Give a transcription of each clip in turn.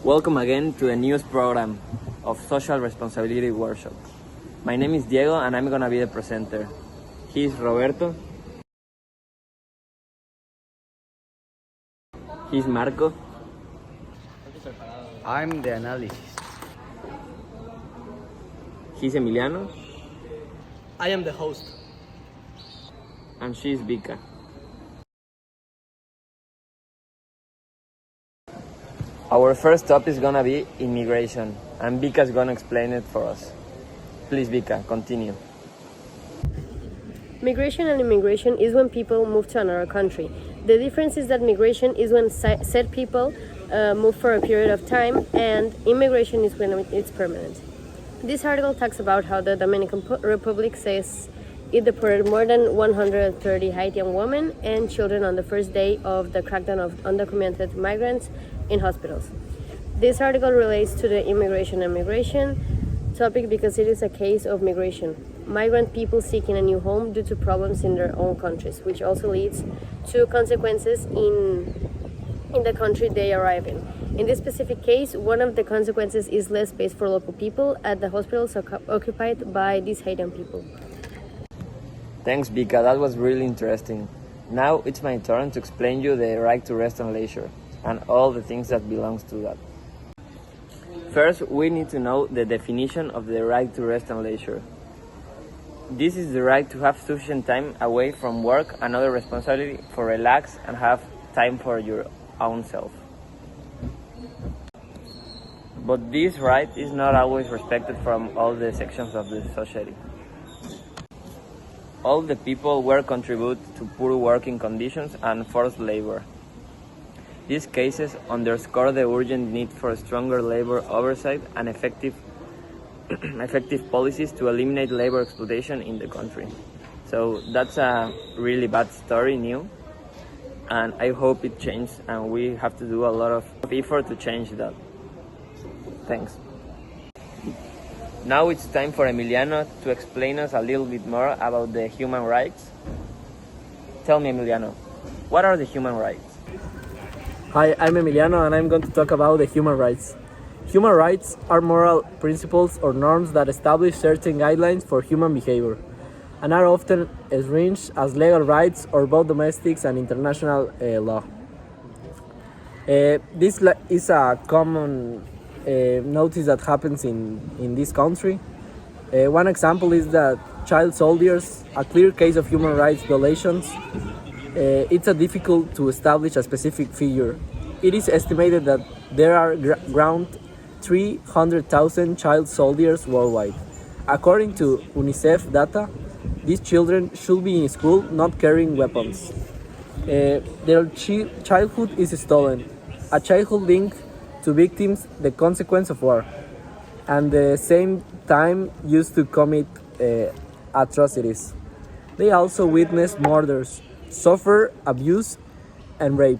Welcome again to the newest program of Social Responsibility Workshop. My name is Diego and I'm gonna be the presenter. He's Roberto. He's Marco. I'm the analysis. He's Emiliano. I am the host. And she's Vika. Our first topic is gonna be immigration, and Vika's gonna explain it for us. Please, Vika, continue. Migration and immigration is when people move to another country. The difference is that migration is when said people move for a period of time, and immigration is when it's permanent. This article talks about how the Dominican Republic says it deported more than 130 Haitian women and children on the first day of the crackdown of undocumented migrants in hospitals. This article relates to the immigration and migration topic because it is a case of migration. Migrant people seeking a new home due to problems in their own countries, which also leads to consequences in the country they arrive in. In this specific case, one of the consequences is less space for local people at the hospitals occupied by these Haitian people. Thanks, Vika, that was really interesting. Now it's my turn to explain you the right to rest and leisure and all the things that belongs to that. First, we need to know the definition of the right to rest and leisure. This is the right to have sufficient time away from work and other responsibility for relax and have time for your own self. But this right is not always respected from all the sections of the society. All the people were contribute to poor working conditions and forced labor. These cases underscore the urgent need for stronger labor oversight and effective policies to eliminate labor exploitation in the country. So that's a really bad story, new, and I hope it changes, and we have to do a lot of effort to change that. Thanks. Now it's time for Emiliano to explain us a little bit more about the human rights. Tell me, Emiliano, what are the human rights? Hi, I'm Emiliano and I'm going to talk about the human rights. Human rights are moral principles or norms that establish certain guidelines for human behavior and are often arranged as legal rights or both domestic and international law. This is a common notice that happens in this country. One example is that child soldiers, a clear case of human rights violations. It's difficult to establish a specific figure. It is estimated that there are around 300,000 child soldiers worldwide. According to UNICEF data, these children should be in school not carrying weapons. Their childhood is stolen, a childhood linked to victims the consequence of war, and the same time used to commit atrocities. They also witness murders, suffer abuse and rape.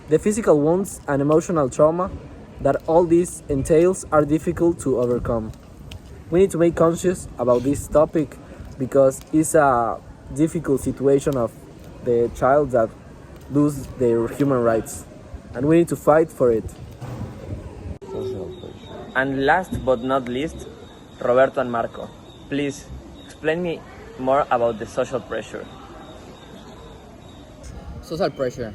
The physical wounds and emotional trauma that all this entails are difficult to overcome. We need to make conscious about this topic because it's a difficult situation of the child that lose their human rights, and we need to fight for it. And last but not least, Roberto and Marco, please explain me more about the social pressure. Social pressure.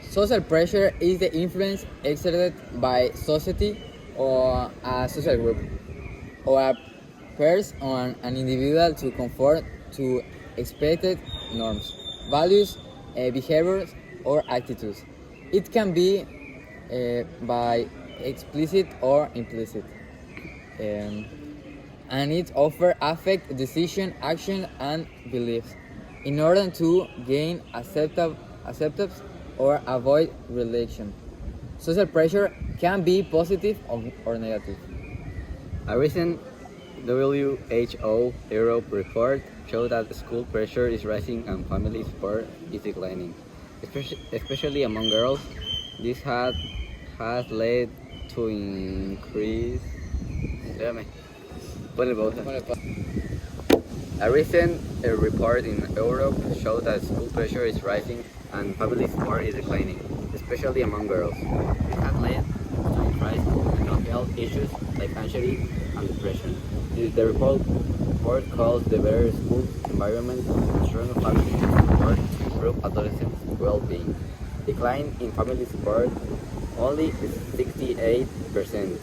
Social pressure is the influence exerted by society or a social group or a person on an individual to conform to expected norms, values, behaviors, or attitudes. It can be by explicit or implicit, and it often affects decision, action, and beliefs in order to gain acceptance or avoid rejection. Social pressure can be positive or negative. A recent WHO Europe report showed that school pressure is rising and family support is declining, especially among girls. This has led to increase. A recent report in Europe showed that school pressure is rising and family support is declining, especially among girls. It has led to increase issues like anxiety and depression. The report calls the better school environment and stronger family support to improve adolescents' well-being. Decline in family support only 68%.